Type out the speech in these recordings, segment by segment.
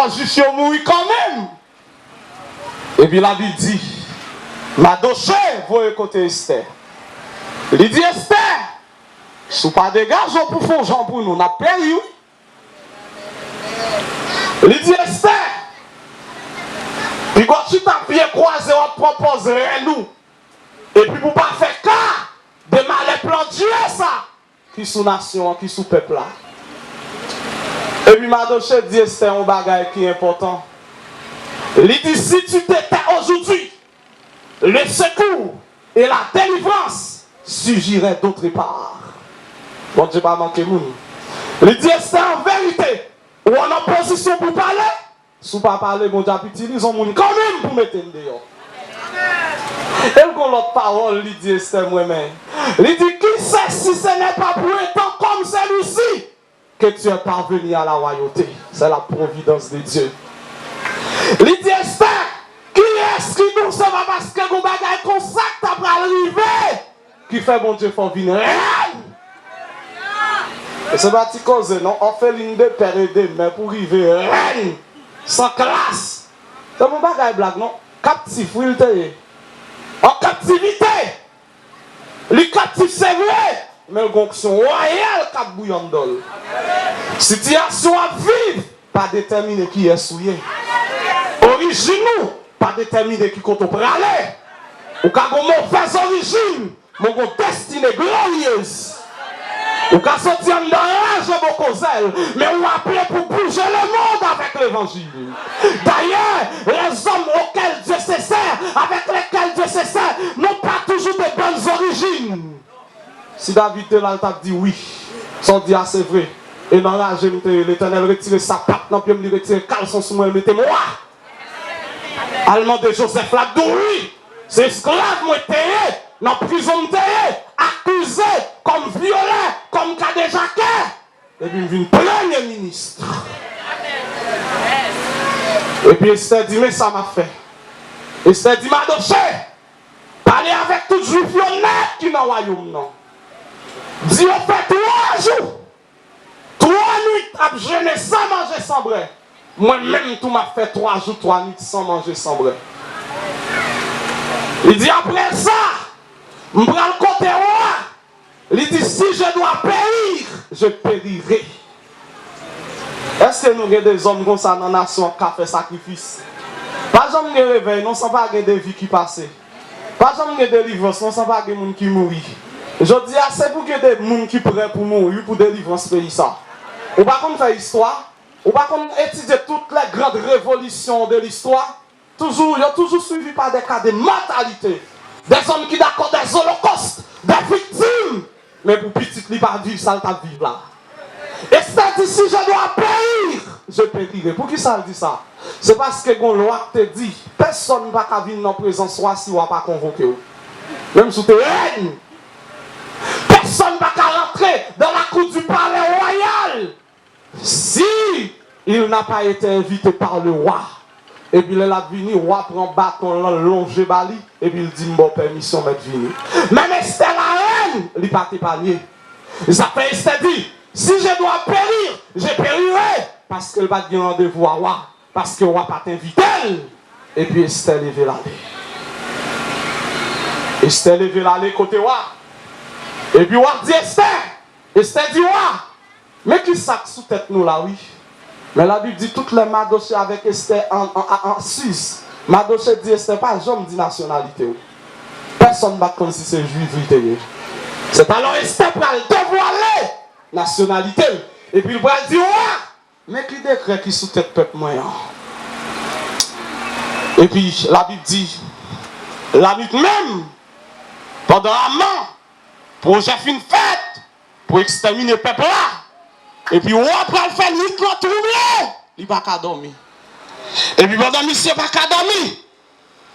faut juste mourir quand même. Et puis la Bible dit, Madoché, vous écoutez Esther. Il dit Esther, si pas de gazon pour faire Jean pour nous, on a payé. Il dit Esther, puis quand tu t'as pied croisé, on propose nous. Et puis pour pas faire cas de mal plan Dieu ça, qui sous nation, qui sous peuple là. Et puis Madoché dit Esther, un bagage qui est important. Il dit si tu t'étais aujourd'hui, le secours et la délivrance surgiraient d'autre part. Bon Dieu pas manqué moun. Il dit c'est en vérité ou en opposition pour parler. Si pas parler, bon Dieu utilise un monde quand même pour mettre dehors. Et le l'autre parole, il dit c'est moi-même. Il dit qui sait si ce n'est pas pour un temps comme celui-ci que tu es parvenu à la royauté. C'est la providence de Dieu. Il dit Esther, qui est-ce qui nous sauve parce que vous bagaille comme ça que tu as arrivé qui fait bon Dieu faut venir. Et c'est pas cause non, on fait l'une de père et de mère pour arriver sans classe. C'est mon bagaille blague non, captif oui en captivité. Les captifs c'est vrai, mais le fonction royale cap bouillon d'ol. Situation à vivre pas déterminer qui est souillé. Origine pas déterminer qui compte pour aller. Ou qu'à une mauvaise origine, mon destinée glorieuse. Ou qu'à sortir dans l'âge de vos causes, mais on appelé pour bouger le monde avec l'évangile. D'ailleurs, les hommes auxquels Dieu se sert, avec lesquels Dieu se sert, n'ont pas toujours de bonnes origines. Si David est là, il t'a dit oui, sans dire ah, c'est vrai. Et dans l'âge, l'Éternel retire sa patte, non, puis il me retire le caleçon sous moi, mettez-moi. Allemand de Joseph Labdouri, c'est esclave, moi, taillé, dans la prison, accusé comme violé, comme cas de Jacquet. Et puis, il vient premier ministre. Et puis, Esther dit, mais ça m'a fait. Esther dit, Madoché, parlez avec tout juif honnête qui dans le royaume, non. Dis, on fait 3 jours, 3 nuits, à jeûner sans manger, sans bras. Moi-même, tout m'a fait 3 jours, 3 nuits sans manger, sans bras. Il dit après ça, je prends le côté roi. Il dit si je dois périr, je périrai. Est-ce que nous avons des hommes comme ça dans la nation qui ont fait sacrifice? Pas jamais de réveil, non sans pas de vie qui passe. Pas jamais de délivrance, non sans pas de gens qui mourent. Je dis c'est pour que des gens qui prêts pour mourir pour délivrance pays ça. Ou pas qu'on fait histoire. Ou pas qu'on étudie toutes les grandes révolutions de l'histoire, toujours, ils ont toujours suivi par des cas de mortalité. Des hommes qui d'accord des holocaustes, des victimes. Mais pour petit, ils ne pas vivre ça, ils vivre là. Et c'est si je dois périr, je périrai. Pour qui ça dit ça? C'est parce que la loi te dit, personne ne va venir dans la présence soit si on ne va pas convoquer. Même sous tes règnes. Personne ne va rentrer dans la cour du palais royal. Si il n'a pas été invité par le roi, et puis il est venu, le roi prend bâton, longe bali, et puis il dit, bon, permission d'être venu. Même Esther la reine, il n'a pas été panier. Ça fait Esther dit, si je dois périr, je périrai, parce qu'elle va dire rendez-vous à roi, parce que le roi n'a pas invité. Et puis Esther levé l'aller. Esther levé l'aller côté roi. Et puis roi dit Esther. Esther dit roi. Mais qui sac sous tête nous là, oui. Mais la Bible dit toutes les Madoché avec Esther en Suisse. Madoché dit Esther pas jamais dit nationalité. Personne ne va comme si c'est juif. C'est alors Esther pour dévoiler nationalité. Et puis il va dire ouais. Mais qui décret qui sous tête peuple moyen. Et puis la Bible dit la Bible même pendant un an projet fin fête pour exterminer le peuple là. Et puis, on va faire nuit troublé. Il va pas dormir. Et puis, pendant monsieur va pas dormir.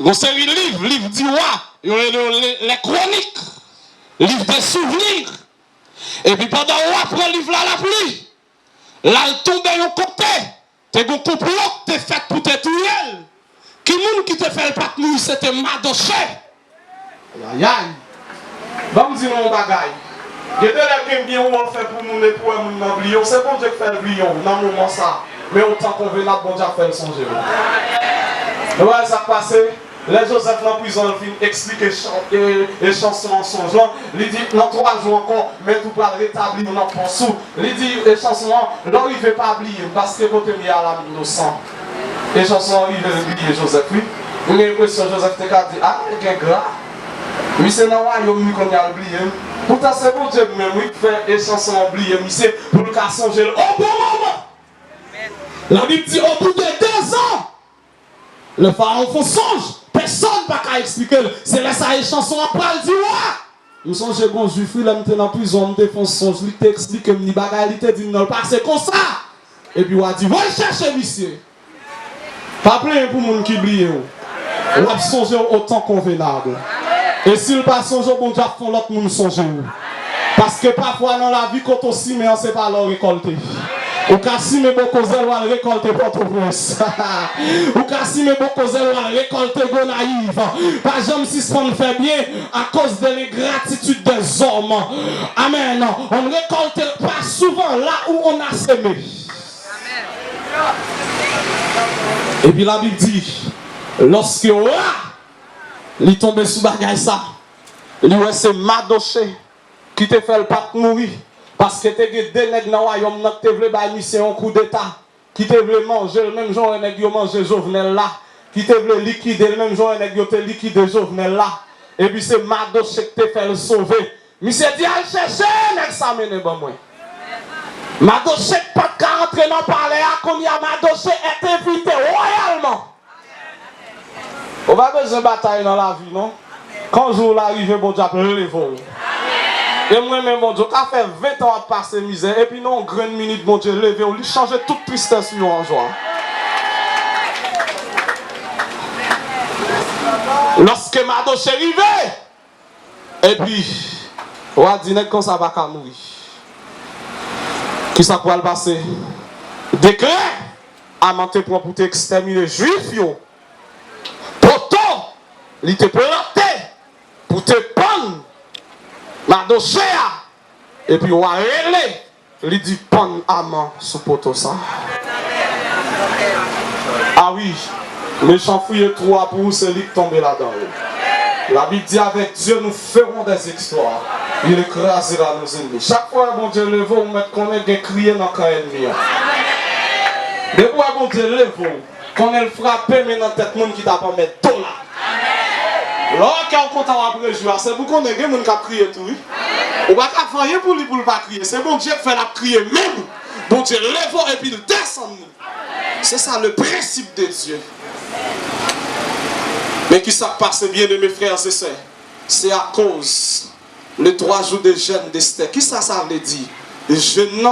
On série de livre dit les chroniques, livre des souvenirs. Et puis, pendant on prend livre là la pluie. Là, il tombe au côté. Tu as un complot qui est fait pour te tuer. Qui monde qui te fait le pas nous, c'était Madoché. Aïe aïe. Va me dire mon bagaille. Je te lève bien on fait pour nous, pour nous oublier. C'est bon Dieu qui fait le lion dans le moment ça. mais autant convenable, bon Dieu a fait le songer. Vous voyez ça passer? Les Joseph dans la prison, il explique les chansons en songeant. Il dit, dans 3 jours encore, mais tout va rétablir dans le sous. Il dit, les chansons, là, il ne veut pas oublier, parce que vous avez mis à l'âme innocent. Les chansons, il veut oublier Joseph, oui. Vous avez l'impression que Joseph te dit, ah, il est gras. Mais c'est dans le royaume qu'on a oublié. Pourtant, c'est bon Dieu même, oui, qui fait les chansons oubliées, mais c'est pour le cas songer au bon moment. La Bible dit, au bout de 2 ans, le pharaon fait songe. Personne ne peut expliquer. C'est là ça les chansons après le dit ouais. Nous sommes chez bon juif, il est dans prison, il fait songe, il t'explique que il bagaille, il te dit non, parce que comme ça. Et puis on a dit, va chercher monsieur. Pas plein pour les gens qui oublient. On va songer autant convenable. Et s'il pas songer, bon Dieu font l'autre monde songer. Parce que parfois dans la vie, quand on s'y met, on ne sait pas le récolter. Ou si mes beaucoup zèles vont récolter Port-au-Prince. Ou si mes beaucoup zèles vont récolter Gonaïve. Par exemple, si ce qu'on fait bien à cause de l'ingratitude des hommes. Amen. On ne récolte pas souvent là où on a semé. Et puis la Bible dit, lorsque il est tombé sous bagaille ça, c'est Madoché qui te fait le pape mourir. Parce que tu as des nègres dans le royaume qui voulaient faire un coup d'état, qui te voulaient manger le même jour que vous mangez Jovenel là, qui te voulaient liquider le même jour que vous avez liquidé Jovenel là. Et puis c'est Madoché qui te fait le sauver. Monsieur dit, allez chercher, nègre ça mène bon moi. Madoché pas qu'à rentrer dans le palais, comme il y a Madoché est invité royalement. On va besoin de bataille dans la vie, non? Quand jour l'arrivée, bon Dieu, le vol. Et moi-même, mon Dieu, ça fait 20 ans à passer misère. Et puis, non, grande minute, mon Dieu, levé, on lui changeait toute tristesse en joie. Lorsque Madoché arrivait, et puis, on a dit, comme ça va mourir. Qui ça pourra le passer? Décret à monter pour exterminer les juifs. Pourtant, il te planté pour te prendre. Madoché et puis on a relé, il dit pan amant sous poteau ça. Ah oui, méchant fouille 3 pour c'est lui qui tombe là-dedans. La Bible dit avec Dieu nous ferons des exploits. Il écrasera nos ennemis. Chaque fois bon Dieu lève, on met qu'on est crié dans le camp ennemi. Des fois bon Dieu lève, qu'on est frappé mais dans tête monde qui t'a pas mettre tout là. Là, quand on compte après jouer, c'est pour qu'on ait des gens qui crient tout. On va pas faire pour lui pour ne pas crier. C'est bon Dieu qui fait la crier même. Bon Dieu lève et puis il descend. C'est ça le principe de Dieu. Mais qui ça passe bien de mes frères et sœurs? C'est à cause les 3 jours de jeûne d'Esther. Qui ça veut dire? Le jeûne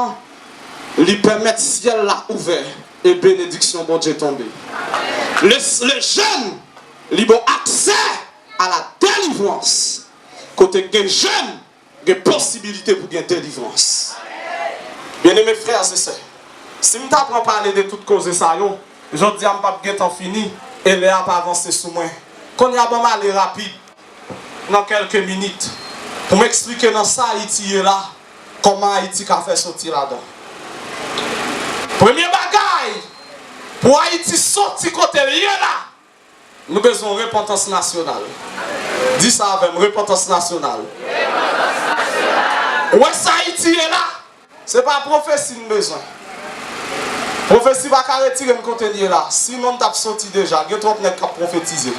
lui permet le ciel là ouvert et bénédiction bon Dieu tombée. Le jeûne lui donne accès à la délivrance. Côté des jeunes, des possibilités pour gagner délivrance. Bien aimés frères et sœurs, si je t'apprends à parler de toutes causes de ça, je dis que je ne vais pas fini et les a pas avancé sous moi. Quand il y a un aller rapide, dans quelques minutes, pour m'expliquer dans ça Haïti est là, comment Haïti a fait sortir là-dedans. Premier bagaille, pour Haïti sortir côté là, nous avons besoin de repentance nationale. Dis ça avec moi, repentance nationale. Où est-ce que Haïti est là? Ce n'est pas prophétie que nous avons besoin. Prophétie va pas retirer le contenu là. Sinon, tu as sorti déjà. Il y a trop de gens qui prophétisé.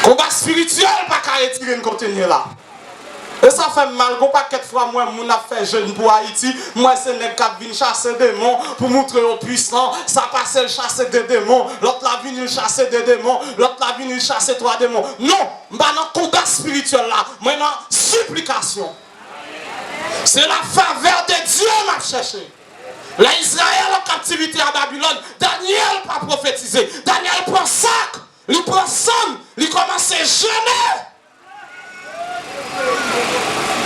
Combat spirituel va pas retirer le contenu là. Et ça fait mal, qu'on pas quelques fois moi mon a fait jeune pour Haïti, moi c'est nèg qui vinn chasser des démons pour montrer aux puissants, ça passe le chasser des démons, l'autre la vinn chasser des démons, l'autre la vinn chasser 3 démons. Non, bah dans combat spirituel là, moi dans supplication. C'est la faveur de Dieu m'a cherché. L'Israël en captivité à Babylone, Daniel pas prophétisé. Daniel prend sac, il prend somme, il commence à jeûner.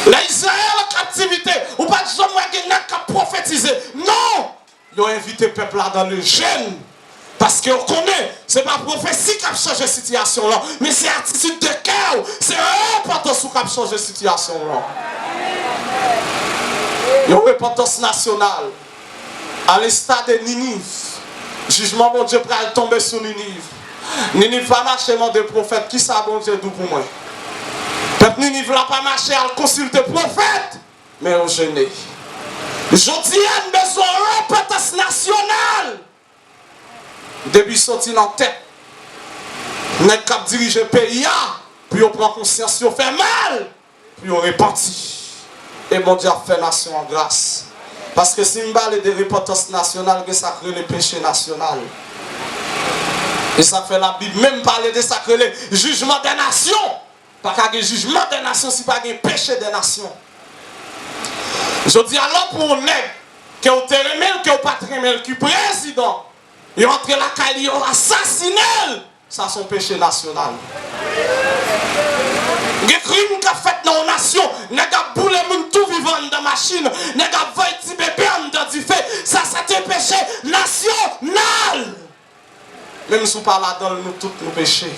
L'Israël en captivité, ou pas de gens qui ont prophétisé. Non! Ils ont invité le peuple là dans le jeûne. Parce qu'on connaît, ce n'est pas prophétie qui a changé la situation là, mais c'est attitude de cœur. C'est repentance qui a changé la situation là. Il y a une repentance nationale. À l'instar de Ninive, jugement bon Dieu pral tomber sur Ninive. Ninive va marcher dans des prophètes. Qui ça bon Dieu d'où pour moi? Peuple Ninive n'a pas marché à consulter prophète, mais au gêné. Aujourd'hui, il y a besoin de repentance nationale. Depuis sorti dans la tête, nous avons dirigé le pays, puis on prend conscience, on fait mal, puis on repentit. Et bon Dieu a fait nation en grâce. Parce que si on parle de repentance nationale, ça crée le péché national. Et ça fait la Bible, même parler de ça crée le jugement des nations. Pas qu'il y ait jugement des nations, si pas qu'il y ait péché des nations. Je dis alors pour un nègre, qui est au terrain, qui est au patrimel, qui est président, il entre la caille, il assassiné. Ça, c'est un péché national. Les crimes qu'a fait dans la nation, les gars boulé tout vivant dans la machine, les gars voient petit bébé dans du fait, ça c'est un péché national. Même si on parle là-dedans, nous tous nos péchés.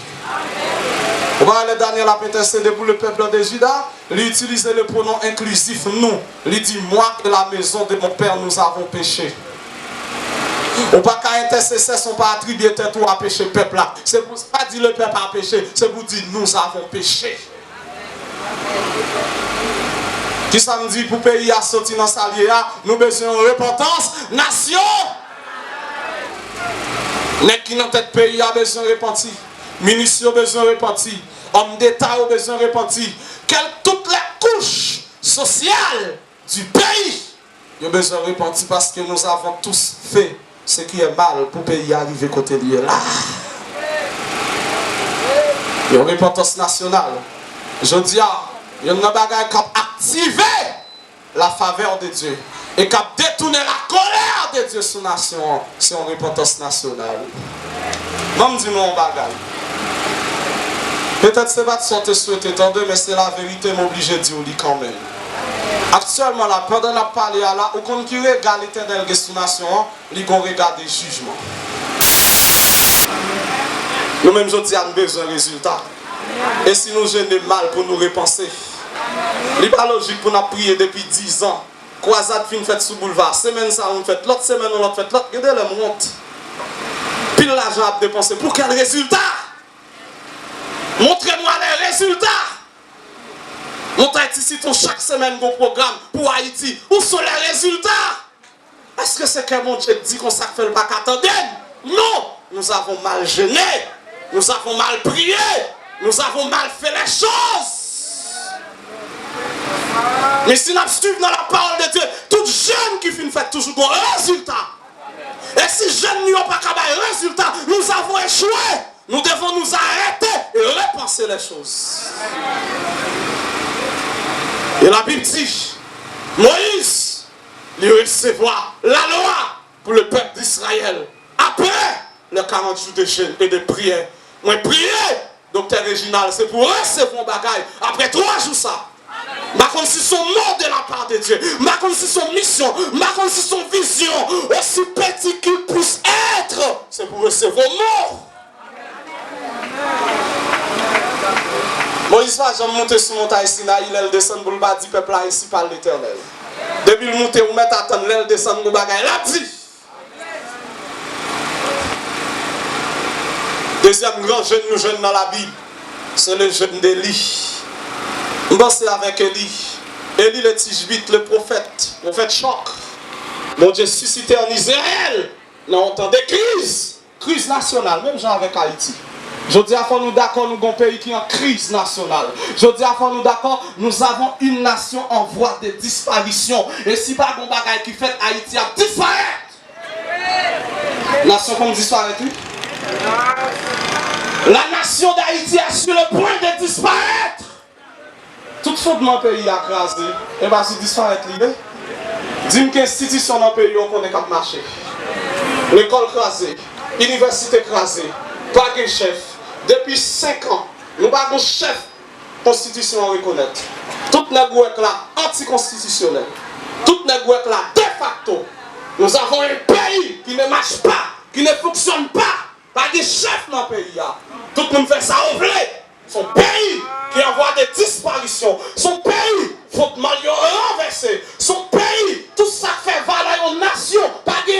On va aller Daniel a intercédé pour le peuple de Juda, il utilise le pronom inclusif nous. Il dit moi et la maison de mon père nous avons péché. On ne peut pas intercesser, on ne peut pas attribuer tête à péché peuple là. C'est pour pas dire le peuple a péché, c'est pour dire nous avons péché. Qui ça me dit pour pays à sortir dans sa liée, nous avons besoin de repentance, nation. Les qui dans tête pays a besoin de repentir. Ministre a besoin de repentir. Homme d'État a besoin de repentir. Toutes les couches sociales du pays ont besoin de repentir parce que nous avons tous fait ce qui est mal pour le pays arriver côté de là. Il y a une repentance nationale. Je dis, il y a une bagaille qui a activé la faveur de Dieu et qui a détourné la colère de Dieu sur la nation. C'est une repentance nationale. Même dis-nous un bagaille. Peut-être que ce n'est pas de sorte souhaité, mais c'est la vérité, m'oblige de dire quand même. Actuellement, là, pendant la parler là, au compte qui regarde l'éternel sur la nation, il regarde des jugements. Nous-mêmes, je dis, nous avons besoin de résultats. Et si nous gênons mal pour nous repenser, il n'est pas logique pour nous prier depuis 10 ans. Croisade fin faite sous boulevard, semaine ça on fait, l'autre semaine on fait, l'autre, regardez le monte. Pile l'argent à dépenser. Pour quel résultat? Montrez-moi les résultats. Montrez ici chaque semaine mon programme pour Haïti. Où sont les résultats? Est-ce que c'est que mon Dieu dit qu'on s'en fait le bac attendre? Non! Nous avons mal gêné. Nous avons mal prié. Nous avons mal fait les choses. Mais si nous suivons dans la parole de Dieu, tout jeune qui finit fait toujours un résultat. Et si jeunes n'ont pas de résultat, nous avons échoué. Nous devons nous arrêter et repenser les choses. Et la Bible dit, Moïse, il recevra la loi pour le peuple d'Israël. Après les 40 jours de jeûne et de prière. Moi, prier, docteur Réginal, c'est pour recevoir un bagage. Après 3 jours, ça. Ma comme si son mot de la part de Dieu, ma comme si son mission, ma comme si son vision, aussi petit qu'il puisse être, c'est pour recevoir mort. Moïse va jamais monter sur montagne Sinaï, il descend pour le bas du peuple là ici par l'Éternel. Depuis le monter, vous mettez à attendre, il descend pour le bagage, là dit. Deuxième grand jeune, nous jeunes dans la Bible, c'est le jeune d'Élie. Nous pensons avec Élie. Élie le Tishbite, le prophète choc. Mon Dieu suscité en Israël. Nous entendons des crises nationales, même genre avec Haïti. Je dis à fond nous d'accord, nous avons un pays qui est en crise nationale. Je dis à fond nous d'accord, nous avons une nation en voie de disparition. Et si pas un bagage qui fait Haïti à disparaître. Nation comme disparaître, oui? La nation d'Haïti est sur le point de disparaître. Tout fondement pays a crasé, et bien si disparaître l'idée. Dis-moi qu'institution dans le pays on connaît qu'à marcher. L'école crasée, l'université crasée, pas de chef. Depuis 5 ans, nous n'avons pas de chef constitution à reconnaître. Toutes les gouettes là, anticonstitutionnelles. Toutes les gouettes là, de facto. Nous avons un pays qui ne marche pas, qui ne fonctionne pas. Pas de chef dans le pays. Tout le monde fait ça au blé. Son pays qui envoie des disparitions. Son pays, faute mal renversé. Son pays, tout ça fait valeur aux nations. Pas de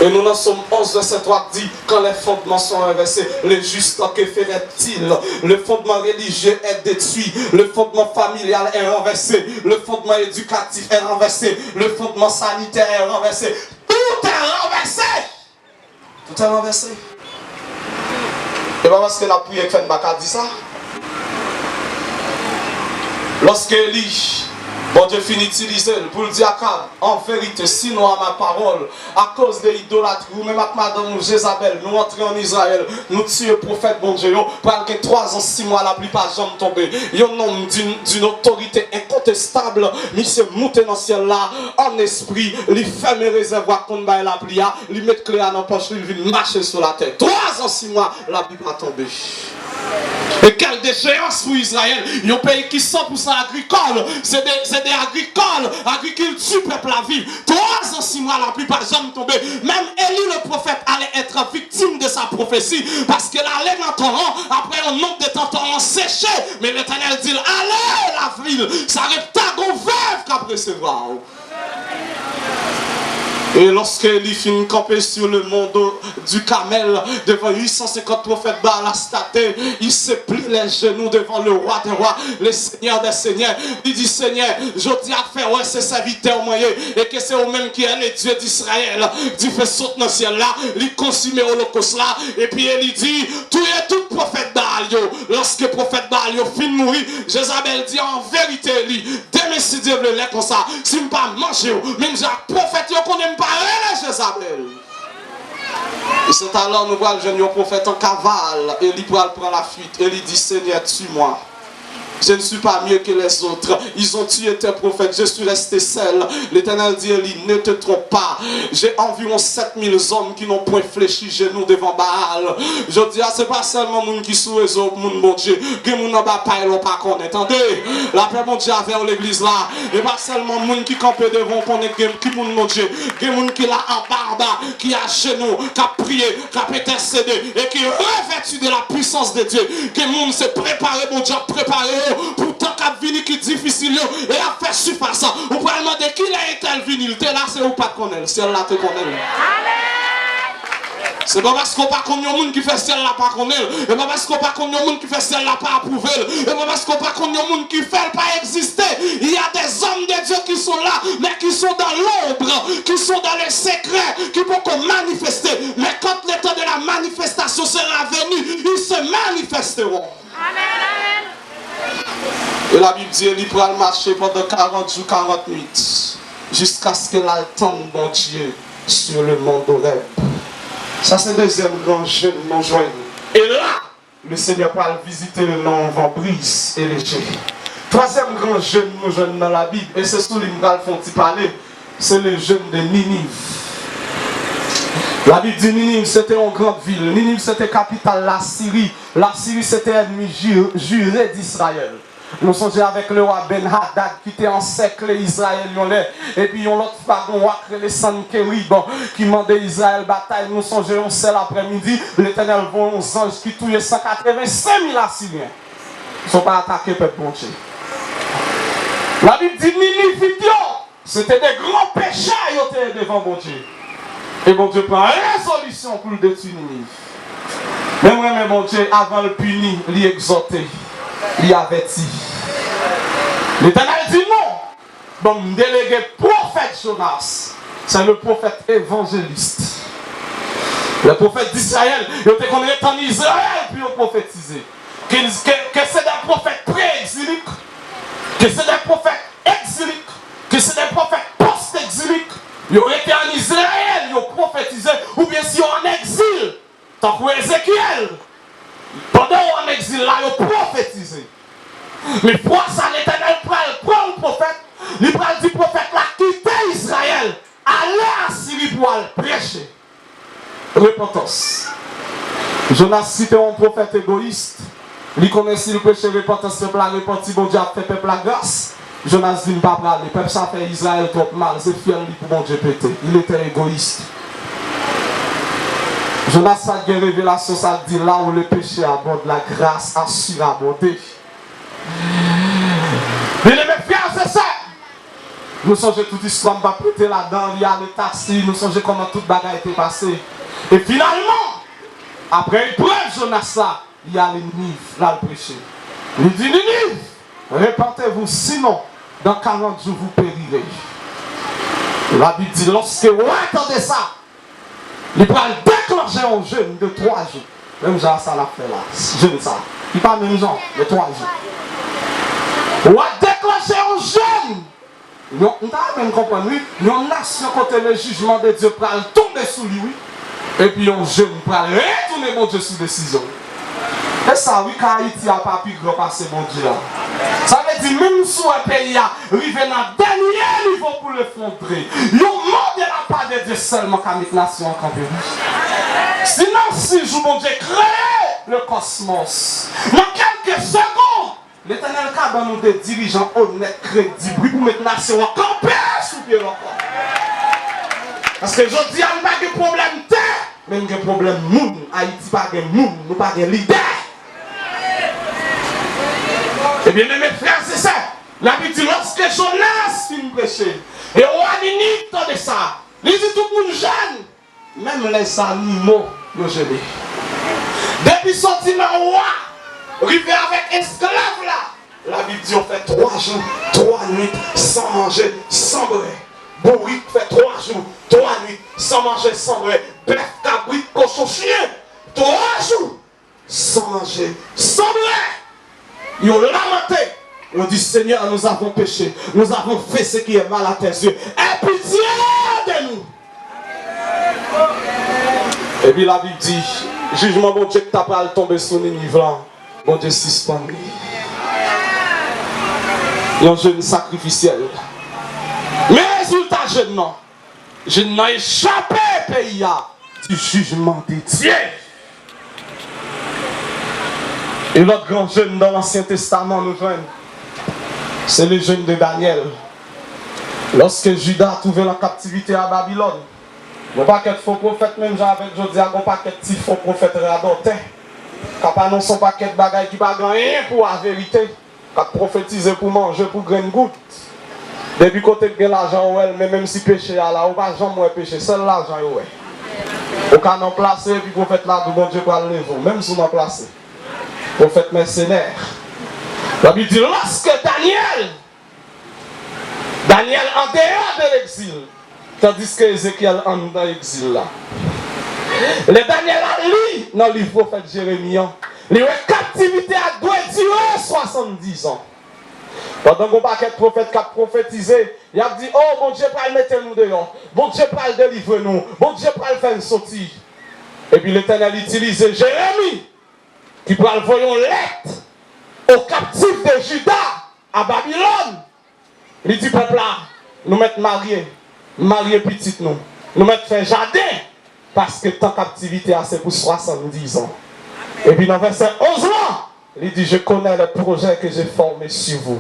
Et nous en sommes 11, verset 3 dit, quand les fondements sont renversés, les justes, que ferait-il? Le fondement religieux est détruit, le fondement familial est renversé, le fondement éducatif est renversé, le fondement sanitaire est renversé. Tout est renversé. Tout est renversé. Et pas parce que la prière fait Baka dit ça. Lorsque Élie, bon Dieu finit d'utiliser pour le dire à Akab, en vérité, sinon à ma parole, à cause de l'idolâtrie, ou même à madame Jézabel, nous entrons en Israël, nous tuons le prophète bon Dieu, pendant que 3 ans, 6 mois, la plupart jamais tombé. Il y a un homme d'une autorité incontestable, monsieur monté dans le ciel là, en esprit, il ferme les réservoirs contre la plia, il met clé à la poche, il vient marcher sur la terre. 3 ans, 6 mois, la Bible a tombé. Et quelle déchéance pour Israël. Il y a un pays qui 100% agricole. C'est des agricoles. Agriculture, peuple à vivre. 3 ans, 6 mois, la plupart jamais tombé. Même Élie le prophète allait être victime de sa prophétie. Parce que allait dans ton rang. Après un nombre de temps, ton rang séché. Mais l'Éternel dit, allez la ville. Ça arrive ta veuve qu'après se voir. Et lorsque Élie finit camper sur le mont du Carmel, devant 850 prophètes Baal Astarté, il se plie les genoux devant le roi des rois, le Seigneur des seigneurs. Il dit, Seigneur, je dis à faire, ouais, c'est serviteur moyen, et que c'est eux-mêmes qui est le Dieu d'Israël. Il fait sauter dans le ciel là, il consume l'holocauste là, et puis il dit, tu es tout prophète Baal. Lorsque le prophète Baal finit de mourir, Jézabel dit, en vérité, Élie, demain si Dieu veut l'être comme ça, si je ne pas manger, même j'ai un prophète, qu'on n'aime pas. Jézabel. Et c'est alors nous voyons le jeune prophète en cavale. Et il prend la fuite. Et il dit, Seigneur, tue-moi. Je ne suis pas mieux que les autres. Ils ont tué tes prophètes. Je suis resté seul. L'Éternel dit, Élie, ne te trompe pas. J'ai environ 7000 hommes qui n'ont point fléchi genoux devant Baal. Je dis, ce n'est pas seulement les gens qui sont les autres, mon Dieu. Que les gens pas connaître. Entendez? La paix, mon Dieu, avec l'église là. Et pas seulement les gens qui campent devant connaître qui mon Dieu. Que les gens qui là en barbe, qui a genoux, qui a prié, qui a intercédé et qui est revêtu de la puissance de Dieu. Que les gens se préparent, mon Dieu, préparé. Pourtant qu'à venir qui est difficile et à faire surface. Vous pouvez demander qui est-elle venu. Il là, c'est ou pas connaître. C'est là te connaît. C'est pas parce qu'on pas connaît un monde qui fait celle-là pas connaître. Et pas parce qu'on pas connaît un monde qui fait celle-là pas approuver. Et pas parce qu'on pas connaît un monde qui fait pas exister. Il y a des hommes de Dieu qui sont là, mais qui sont dans l'ombre, qui sont dans les secrets, qui peuvent manifester. Mais quand le temps de la manifestation sera venu, ils se manifesteront. Amen. Et la Bible dit, il pourra marcher pendant 40 jours, 40 nuits, jusqu'à ce que l'attende mon Dieu sur le mont d'Oreb. Ça, c'est le deuxième grand jeûne non joignent. Et là, le Seigneur pourra visiter le nom vent brise et léger. Troisième grand jeûne non joignent dans la Bible, et c'est sous l'Imral font parler, c'est le jeûne de Ninive. La Bible dit Ninive, c'était une grande ville. Ninive, c'était capitale de la Syrie. La Syrie, c'était ennemi juré d'Israël. Nous sommes avec le roi Ben-Hadad qui était encerclé Israël. Et puis, il y a l'autre fagon, les Sankérib qui demandait Israël bataille. Nous sommes un seul après-midi. L'Éternel voit un ange qui tuait 185 000 Assyriens. Ils ne sont pas attaqués, peuple bon Dieu. La Bible dit Ninive, c'était des grands péchés qui étaient devant mon Dieu. Et mon Dieu prend résolution pour le détruire Ninive. Mais moi, mon Dieu, avant le puni, l'exhorter, l'avertit. L'Éternel dit non. Donc, délégué prophète Jonas, c'est le prophète évangéliste. Le prophète d'Israël, il était qu'on est en Israël, puis on prophétisait. Que c'est des prophètes pré-exiliques, que c'est des prophètes exiliques, que c'est des prophètes post-exiliques. Ils ont été en Israël, ils ont prophétisé, ou bien si on en exil, tant que Ézéchiel, pendant qu'on en exil là, ils ont prophétisé. Mais pour ça, l'Éternel prend le prophète, il prend le prophète là, quitter Israël, aller à Syrie pour aller prêcher. Repentance. Jonas, c'était un prophète égoïste. Il connaissait le péché, repentance, peuple a repenti, bon Dieu a fait peuple la grâce. Jonas dit pas parler, le peuple ça fait Israël trop mal, c'est fier pour mon Dieu pété. Il était égoïste. Jonas a une révélation, ça dit là où le péché aborde, la grâce assure aborder. Mais les frères, c'est ça. Nous songeons toute l'histoire, va prêter là-dedans, il y a l'état, nous songeons comment toute bagarre était passée. Et finalement, après une preuve, Jonas là, il y a les Ninive, là le prêcher. Il dit Ninive, répentez-vous, sinon, dans 40 jours, vous périrez. La Bible dit, lorsque vous entendez ça, il va déclencher un jeûne de 3 jours. Même genre ça l'a fait là, jeûne ça. Il parle même genre de 3 jours. Vous va déclencher un jeûne. Nous avons même compris, nous avons une nation côté le jugement de Dieu pour tomber sous lui. Et puis un jeune pour retourner mon Dieu sous décision. Et ça, oui, car Haïti n'a pas pu grand passer mon Dieu. Ça veut dire, même si un pays arrive dans le dernier niveau pour le fondrer, il n'a pas de Dieu seulement qu'à mettre nation en campé. Sinon, si je mon Dieu crée le cosmos, dans quelques secondes, l'Éternel a nous des dirigeants honnêtes, crédibles, pour mettre nation en campé sous pied encore. Parce que je dis, on n'a pas de problème terre, mais on a un problème moun. Haïti n'a pas de moun, nous pas de leader. Eh bien, mes frères, c'est ça. La Bible dit, lorsque Jonas finit de prêcher, et on a dit de ça, il dit tout le monde jeune, même les animaux, ils gelés. Depuis sorti dans le roi, arrivé avec esclave là, la Bible dit, on fait 3 jours, 3 nuits, sans manger, sans boire. Bourrique fait 3 jours, 3 nuits, sans manger, sans boire. Bœuf, cabrit, cochon, chien, 3 jours, sans manger, sans boire. Ils ont lamenté. Ils ont dit, Seigneur, nous avons péché. Nous avons fait ce qui est mal à tes yeux. Aie pitié de nous. Et puis la Bible dit, jugement, bon Dieu, que tu n'as pas tomber sur Ninive là. Bon Dieu, suspendu. Il y a un jeûne sacrificiel. Mais résultat, jeune non. Je n'ai échappé, pays, du jugement des dieux. Et l'autre grand jeune dans l'Ancien Testament nous joigne. C'est le jeune de Daniel. Lorsque Judas a trouvé la captivité à Babylone, il n'y a pas qu'un faux prophète, même genre avec Jodia, il n'y a pas qu'un petit faux prophète radoté. Quand pas non son paquet de bagailles qui ne pas rien pour la vérité. Quand prophétiser pour manger pour graine goutte. Depuis côté de l'argent, mais même si péché à là, ou pas jamais péché, seul l'argent, ouais. Au cas non placé, puis prophète là, bon Dieu va le lever, même si on a placé. Prophète mercenaire. La Bible dit, lorsque Daniel en dehors de l'exil, tandis que Ézéchiel en dans l'exil là. Le Daniel a lu dans le livre prophète Jérémie, les captivité a dû durer 70 ans. Pendant qu'on paquet de prophètes qui a prophétisé, il a dit, oh mon Dieu, pour le mettre nous dehors, bon Dieu, pour le délivrer nous, bon Dieu, pour le faire sortir. Et puis l'Éternel utilise Jérémie, qui peut envoyer une lettre aux captifs de Juda à Babylone. Il dit, peuple là, nous mettons mariés petite nous mettons fait jardin, parce que tant captivité c'est pour 70 ans. Et puis dans verset 11 là, il dit, je connais le projet que j'ai formé sur vous.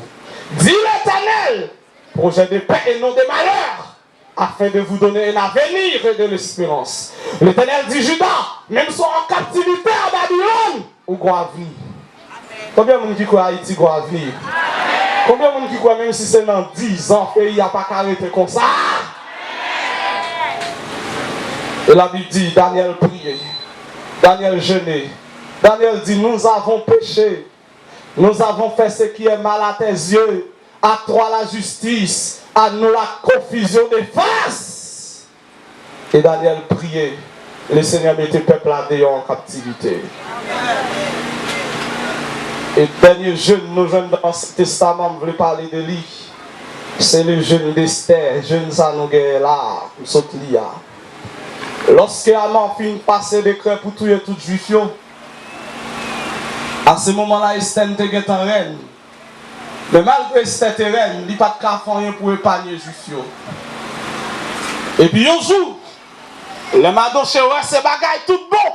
Dit l'Éternel, projet de paix et non de malheur, afin de vous donner un avenir et de l'espérance. L'Éternel dit, Judas, même si en captivité à Babylone, ou quoi venir. Combien de monde qui croit Haïti quoi venir? Combien de monde qui croit même si c'est dans 10 ans, le pays n'a pas arrêté comme ça? Et la Bible dit, Daniel priait, Daniel jeûnait. Daniel dit, nous avons péché, nous avons fait ce qui est mal à tes yeux, à toi la justice, à nous la confusion des faces. Et Daniel priait, le Seigneur mettait le peuple à dehors en captivité. Et le dernier jeune, nous jeunes dans ce testament, je voulais parler de lui. C'est le jeune d'Esther, jeune Sanogué là, nous sommes là. Lorsque Haman finit passer des creux pour tuer tout juif, à ce moment-là, Esther était en reine. Mais malgré Esther était reine, il n'y a pas de cas rien pour épargner les juifs. Et puis un jour, le Madoché ouais, c'est bagaille tout bon.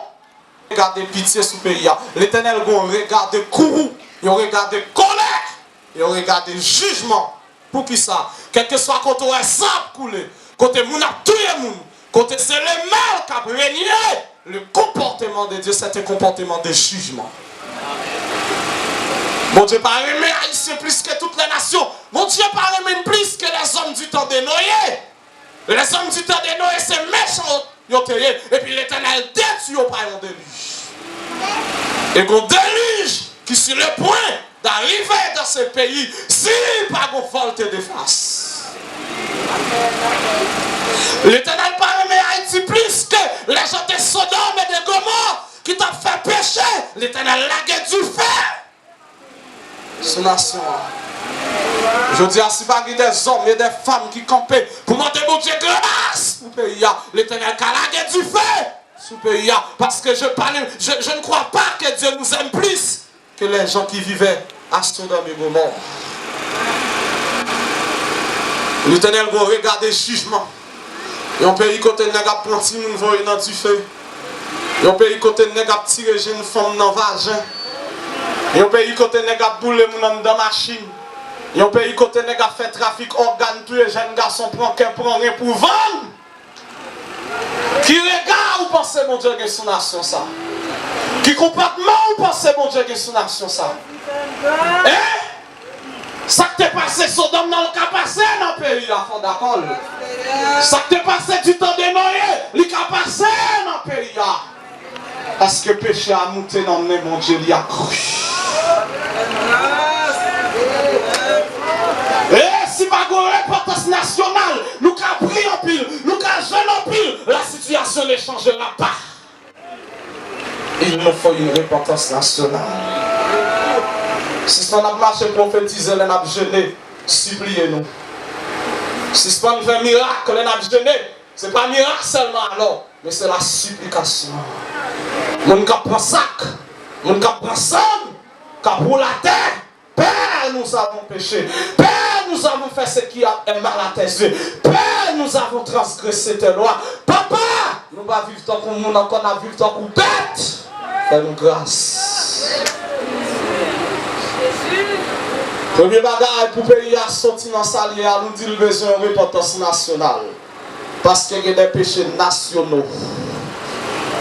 Regardez pitié sous le pays. L'Éternel regarde courroux, il regarde colère, il regarde jugement. Pour qui ça? Quel que soit côté où ça couler, côté moun a tué moun, côté c'est le mal qui a régné, le comportement de Dieu, c'est un comportement de jugement. Mon Dieu pas aimé Haïtien plus que toutes les nations. Mon Dieu pas aimé plus que les hommes du temps de Noé. Les hommes du temps de Noé, c'est méchant. Et puis l'Éternel détruit au paillon déluge. Et qu'on déluge qui sur le point d'arriver dans ce pays si pas qu'on volte de face. L'Éternel pas aimé Haïti plus que les gens de Sodome et de Gomorrhe qui t'ont fait pécher. L'Éternel laguait du feu. Sous nation. Je dis à si pas des hommes et des femmes qui campaient pour demander mon Dieu grâce pour le pays. L'Éternel a lagué du feu sous le pays. Parce que je ne crois pas que Dieu nous aime plus que les gens qui vivaient à Sodome et Gomorrhe. L'Éternel va regarder le jugement. Et on pays côté de nègre planti nous voyons dans du feu. Et on pays côté de nègre tirer une femme dans vagin. Et on pays côté nègre boule moun dans machine. Et on pays côté nègre fait trafic organe tous les jeunes garçons prend rien pour vendre. Qui regarde ou pensez mon Dieu que son nation ça? Qui comportement ou pensez mon Dieu que son nation ça? Eh? Ça qui t'est passé Sodome dans le cas passé dans le pays, là, d'accord? Ça qui t'est passé du temps de Noé, il a passé dans le pays, là. Parce que le péché a monté dans le nez, mon Dieu, il a cru. Et si pas une importance nationale, nous avons pris en pile, nous avons jeune en pile, la situation ne changera pas. Il nous faut une repentance nationale. Si ce qu'on a marché prophétiser, on a jeûné, suppliez-nous. Si ce qu'on fait un miracle, on a jeûné, ce n'est pas un miracle seulement alors, mais c'est la supplication. Mon cap prend sac, mon cap prend sang, cap pour la terre. Père, nous avons péché. Père, nous avons fait ce qui a mal à tes yeux. Père, nous avons transgressé tes lois. Papa, nous ne vivons tant qu'on nous encore à vivre tant qu'on bête. Fais-nous grâce. Premier bagage pour pays à sortir dans sa ligne, nous dit le besoin de repentance nationale. Parce qu'il y a des péchés nationaux.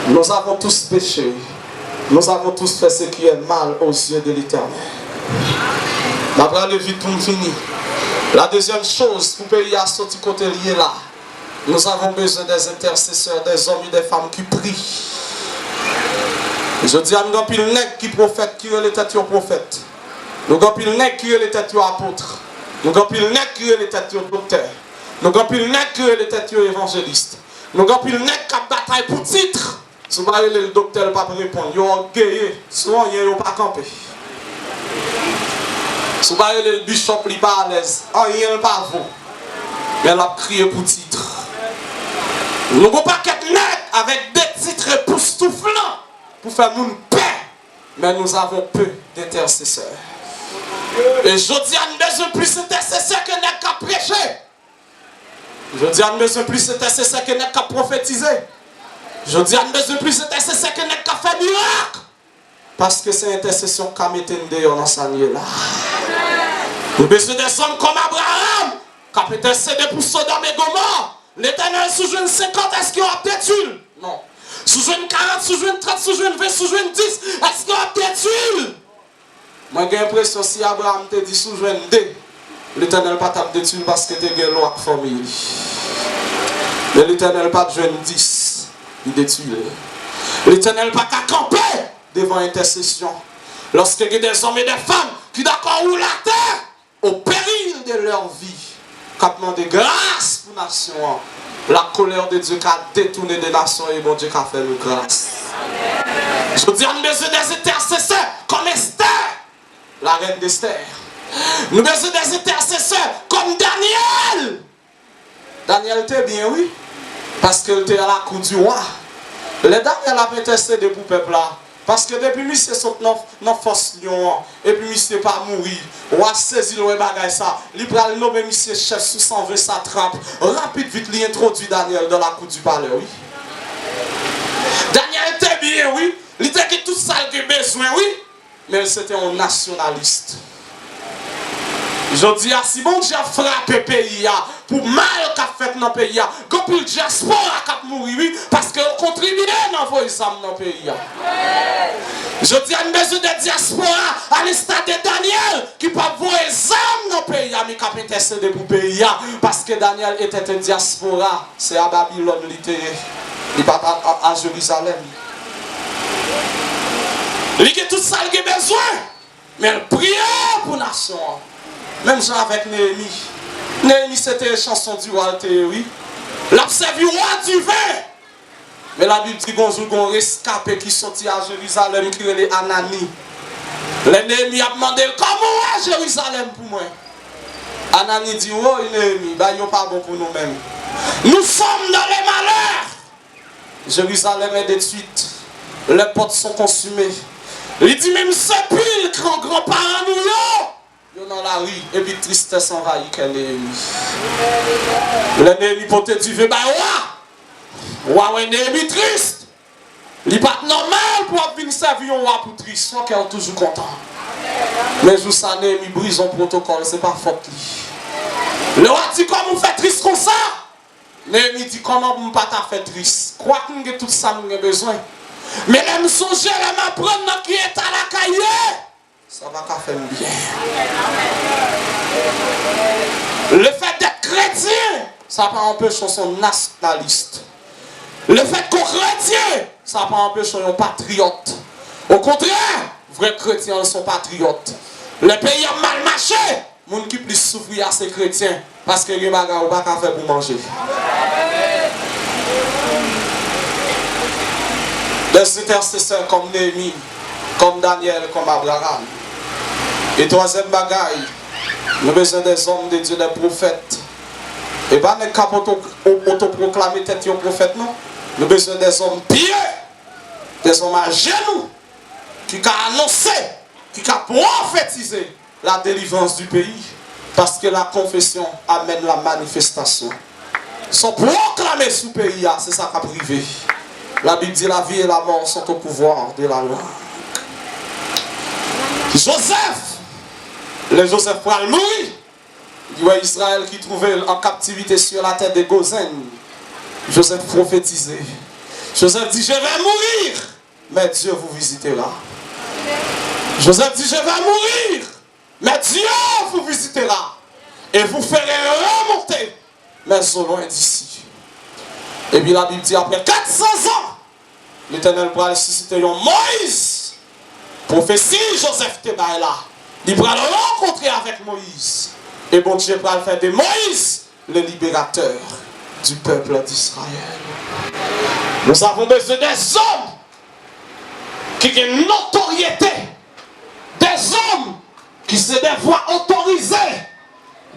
Nous avons tous péché. Nous avons tous fait ce qui est mal aux yeux de l'Éternel. Je vais aller vite pour finir. La deuxième chose pour pays à sortir côté lié là, nous avons besoin des intercesseurs, des hommes et des femmes qui prient. Je dis à nous avons pile nègre qui prophète, qui est l'état de prophète. Nous avons pile nègre qui est l'état de apôtre. Nous avons pile nègre qui est l'état de docteur. Nous avons pile nègre qui est l'état de évangéliste. Nous avons pile nègre qui a bataille pour titre. Si vous avez le docteur, il ne peut pas répondre. Il est orgueilleux. Souvent, il ne peut pas camper. Si vous avez le bishop, il n'est pas à l'aise. Il n'est pas vous. Mais il a crié pour titre. Nous n'avons pas qu'être nègre avec des titres époustouflants pour faire nous paix. Mais nous avons peu d'intercesseurs. Et je dis à nous besoin plus d'intercesseurs que nègre qu'à prêcher. Je dis à nous besoin plus d'intercesseurs que nègre qu'à prophétiser. Je dis à nous besoin plus d'intercesseurs que nègre qu'à faire miracle. Parce que c'est l'intercession qui a mis dehors dans sa nuit là. Nous avons besoin des hommes comme Abraham, qui a intercédé pour Sodome et Gomorrhe. L'Éternel sous une 50, est-ce qu'il y a détruit? Non. Sous une 40, sous une 30, sous une 20, sous une 10, est-ce qu'il y a détruit? Moi j'ai l'impression que si Abraham te dit sous une 2, l'Éternel pas t'a détruit parce que tu as une loi de famille. Mais l'Éternel pas de 10, il détruit. L'Éternel pas qu'à camper devant l'intercession. Lorsqu'il y a des hommes et des femmes qui d'accord ou la terre, au péril de leur vie, qui demandent grâce pour la nation, la colère de Dieu qui a détourné des nations et bon Dieu qui a fait nous grâce. Je dis, nous avons besoin des intercesseurs comme Esther, la reine d'Esther. Nous avons besoin des intercesseurs comme Daniel. Daniel était bien, oui, parce qu'il était à la cour du roi. Les Daniel a intercédé pour le peuple là. Parce que depuis monsieur sont dans force lion et puis monsieur pas mourir. On a saisi le bagage ça. Il prend le nom de monsieur chef sous 120 satrape. Rapide vite il introduit Daniel dans la cour du palais, oui. Daniel était bien, oui. Il était tout ça qu'il a besoin, oui. Mais c'était un nationaliste. Je dis, si bon Dieu a frappé le pays, pour mal qu'a fait dans le pays, quand le diaspora a mouru, parce que on contribue dans vos âmes dans le pays. Je dis, à une besoin de diaspora, à l'instar de Daniel, qui peut voir les âmes dans le pays, mais qui a intercédé pour le pays, parce que Daniel était un diaspora, c'est à Babylone, il n'est pas à Jérusalem. Il a tout ça qu'il a besoin, mais il prie pour la nation. Même genre avec Néhémie. Néhémie c'était une chanson du roi théorie. L'a servi roi du vin. Mais la Bible dit qu'on joue qu'on rescapé qui sortit à Jérusalem qui est Anani. Le Néhémie a demandé comment est Jérusalem pour moi. Anani dit oh Néhémie, bah yo pas bon pour nous-mêmes. Nous sommes dans les malheurs. Jérusalem est détruite. Les portes sont consumées. Il dit même sépulcre en grands-parents nous dans la rue, et puis tristesse envahit que Néhémie. Le Néhémie pour te dire, bah roi, ouais Néhémie triste. Il n'est pas normal pour venir servir un roi pour triste, soit qu'il est toujours content. Mais je ça Néhémie brise son protocole, c'est pas faute. Le roi dit, comment vous faites triste comme ça? Néhémie dit, comment vous ne pas fait triste? Crois que vous avez tout ça, vous avez besoin. Mais les me songer, les m'apprendre qui est à la cahier. Ça va pas faire bien. Le fait d'être chrétien, ça va pas empêcher son nationaliste. Le fait qu'on chrétien, ça va pas empêcher son patriote. Au contraire, vrais chrétiens sont patriotes. Le pays a mal marché, les gens qui plus souffrir à ces chrétiens parce que les bagages n'ont pas qu'à faire pour manger. Les intercesseurs comme Néhémie, comme Daniel, comme Abraham. Et troisième bagaille, nous avons besoin des hommes de Dieu, des prophètes. Et pas les cap autoproclamer tête de prophète, non. Nous avons besoin des hommes pieux, des hommes à genoux, qui ont annoncé, qui ont prophétisé la délivrance du pays. Parce que la confession amène la manifestation. Sont proclamés sous le pays, c'est ça qui a privé. La Bible dit la vie et la mort sont au pouvoir de la langue. Joseph, le Joseph pour le mourir. Il y a Israël qui trouvait en captivité sur la terre de Gozen. Joseph prophétisait. Joseph dit, je vais mourir, mais Dieu vous visitera. Joseph dit, je vais mourir, mais Dieu vous visitera. Et vous ferez remonter, mais au loin d'ici. Et puis la Bible dit, après 400 ans, l'Éternel pourra ressusciter un Moïse. Prophétie, Joseph te là. Il pourra le rencontrer avec Moïse. Et bon Dieu pourra faire de Moïse le libérateur du peuple d'Israël. Nous avons besoin des hommes qui ont une notoriété. Des hommes qui se des voix autorisées.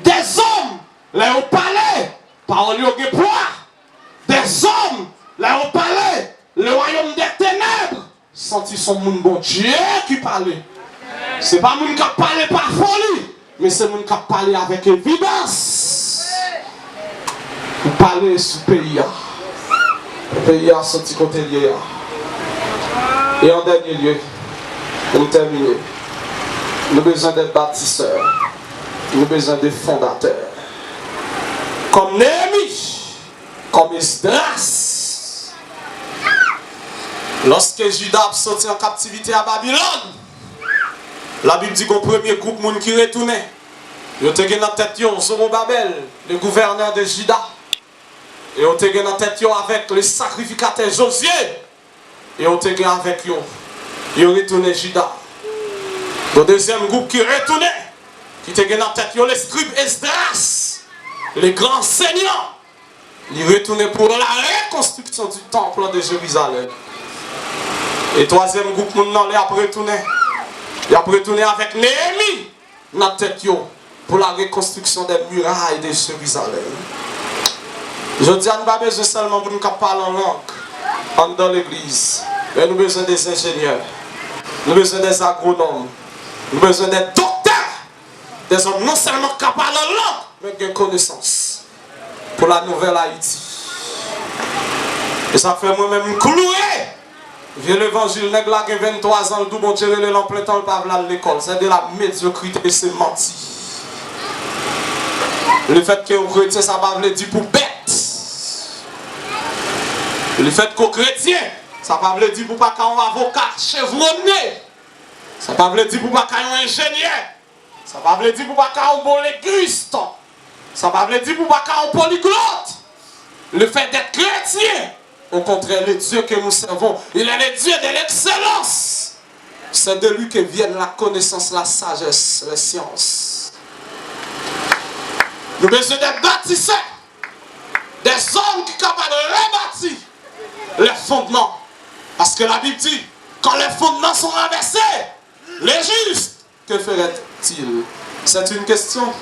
Des hommes, là au palais, par lieu de pouvoir. Des hommes, là au palais, le royaume des ténèbres. Senti son monde bon Dieu qui parlait. C'est pas monde qui parle par folie, mais c'est monde qui parle avec évidence. Vous parlez sur le pays. Le pays a sorti côté lié. Et en dernier lieu, pour terminer, nous avons besoin d'être bâtisseurs. Nous avons besoin de fondateurs. Comme Néhémie, comme Esdras. Lorsque Judas a sorti en captivité à Babylone, la Bible dit qu'au premier groupe de monde qui retournait, il était dans la tête de Zorobabel, le gouverneur de Juda. Et il était dans la tête avec le sacrificateur Josué. Et il était avec eux. Il retournait Juda. Le deuxième groupe qui retournait, qui était dans la tête le scribe Esdras, le grand seigneur. Il retournait pour la reconstruction du temple de Jérusalem. Et troisième groupe, nous avons retourné. Il a retourné avec Néhémie dans la tête pour la reconstruction des murailles de Jérusalem. Je dis à nous pas besoin seulement pour nous parler en langue dans l'église. Mais nous avons besoin des ingénieurs. Nous avons besoin des agronomes. Nous avons besoin des docteurs. Des hommes non seulement qui parlent en langue, mais qui ont connaissance pour la nouvelle Haïti. Et ça fait moi-même clouer. Viens l'évangile, nèg la qui 23 ans, le bon Dieu le en plein temps, le pas à l'école. C'est de la médiocrité, c'est menti. Le fait que vous chrétien, ça ne veut dire pour bête. Le fait que chrétien, ça ne veut dire pour pas qu'un avocat chevronné. Ça ne veut dire pour pas qu'un ingénieur. Ça ne veut dire pour pas qu'un bon linguiste. Ça ne veut dire pour pas qu'un polyglotte. Le fait d'être chrétien, au contraire, le Dieu que nous servons, il est le Dieu de l'excellence. C'est de lui que viennent la connaissance, la sagesse, les sciences. Nous avons besoin d'être bâtisseurs, des hommes qui sont capables de rebâtir les fondements. Parce que la Bible dit, quand les fondements sont renversés, les justes, que feraient-ils? C'est une question.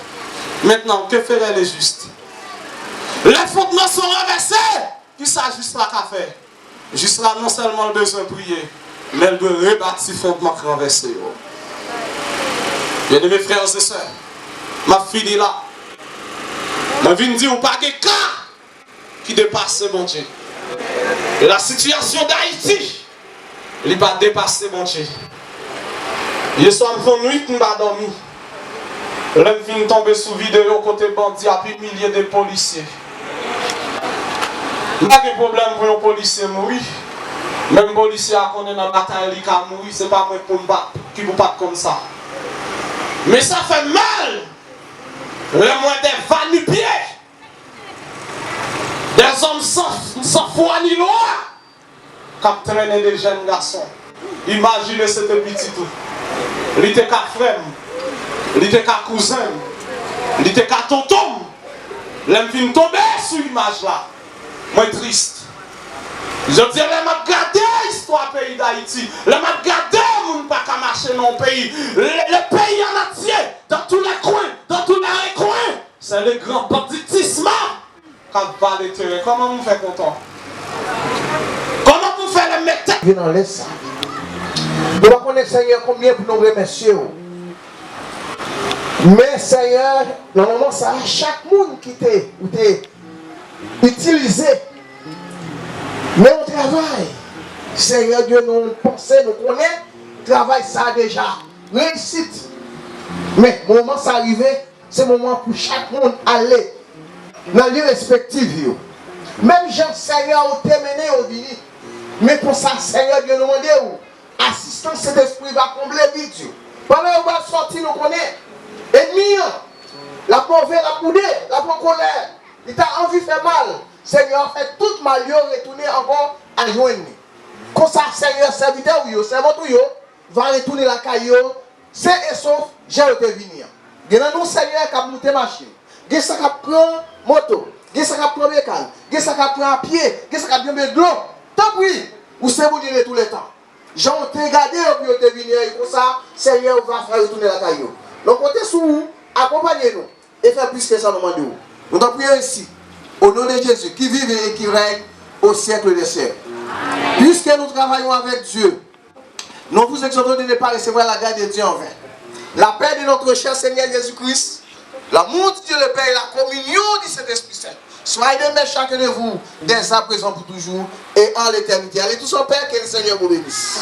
Maintenant, que feraient les justes? Les fondements sont renversés. Qui ça juste là qu'a fait? Juste là, non seulement le besoin de prier, mais elle doit rebâtir le fondement renversé. Bien, mes frères et sœurs, ma fille là. Je viens dire, pas de cas qui dépasse mon Dieu. Et la situation d'Haïti, il va dépasser mon Dieu. Hier soir, je fais nuit, je ne pas dormir. Je viens tomber sous vidéo côté bandit à puis milliers de policiers. Il n'y a pas de problème pour un policier mourir. Même policier a connu dans la bataille, il a mourir, ce n'est pas moi pour me battre, qui vous battre comme ça. Mais ça fait mal. Le moins des va-nu-pieds. Des hommes sans foi ni loi. Qui traînent des jeunes garçons. Imaginez ce petit tout. Il était qu'à frère. Il était qu'à cousin. Il était qu'à tonton. L'homme vient tomber sur l'image là. Moi triste. Je dis, les m'a gardé l'histoire du pays d'Haïti. Les m'a gardé mon pas qu'à marcher dans le pays. Le pays en entier, dans tous les coins, dans tous les recoins. C'est le grand banditisme qui va les terrains. Comment vous faites content? Comment vous faites le mettre? Viens dans l'est. Nous ne connaissons Seigneur combien pour nous remercier. Mais Seigneur, normalement, ça a chaque monde qui t'a utilisé. Mais on travaille. Seigneur Dieu, nous pensons, nous connaissons, travail ça déjà. Réussite. Mais le moment ça arrive, c'est le moment pour chaque monde aller dans les lieux respectifs. Même Jean Seigneur a terminé au vini. Mais pour ça, Seigneur Dieu nous demande assistance, cet esprit va combler vite. Pendant qu'on va sortir, nous connaissons. Ennemi, la pauvre, la poudre, la colère, il t'a envie de faire mal. Seigneur, fait tout mal, retourner encore à joindre. Comme ça, Seigneur, serviteur, servant, va retourner la caillou, c'est et sauf, j'ai été venir. Il y a nous, Seigneur, qui a monté machine. Il y a ça qui prend moto, il y a ça qui prend bécane, il y a ça qui prend pied, il y a ça qui prend de l'eau. Tant pis, vous savez vous dire tout le temps. Jean, te regardé, puis te venir, et comme ça, Seigneur va faire retourner la caillou. Donc, comptez sur vous, accompagnez-nous, et faire plus que ça, nous demandons. Nous t'en prions ici. Au nom de Jésus, qui vive et qui règne au siècle des siècles. Puisque nous travaillons avec Dieu, nous vous exhortons de ne pas recevoir la grâce de Dieu en vain. La paix de notre cher Seigneur Jésus-Christ, l'amour de Dieu le Père et la communion du Saint-Esprit Saint, soyez de chacun de vous, dès à présent pour toujours et en l'éternité. Allez tous en Père, que le Seigneur vous bénisse.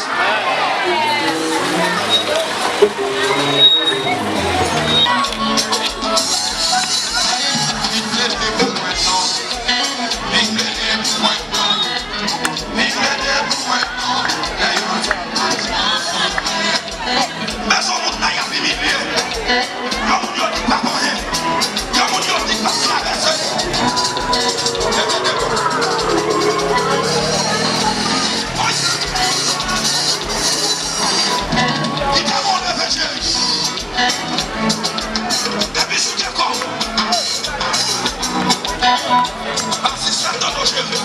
Parce que ça donne au cheveu.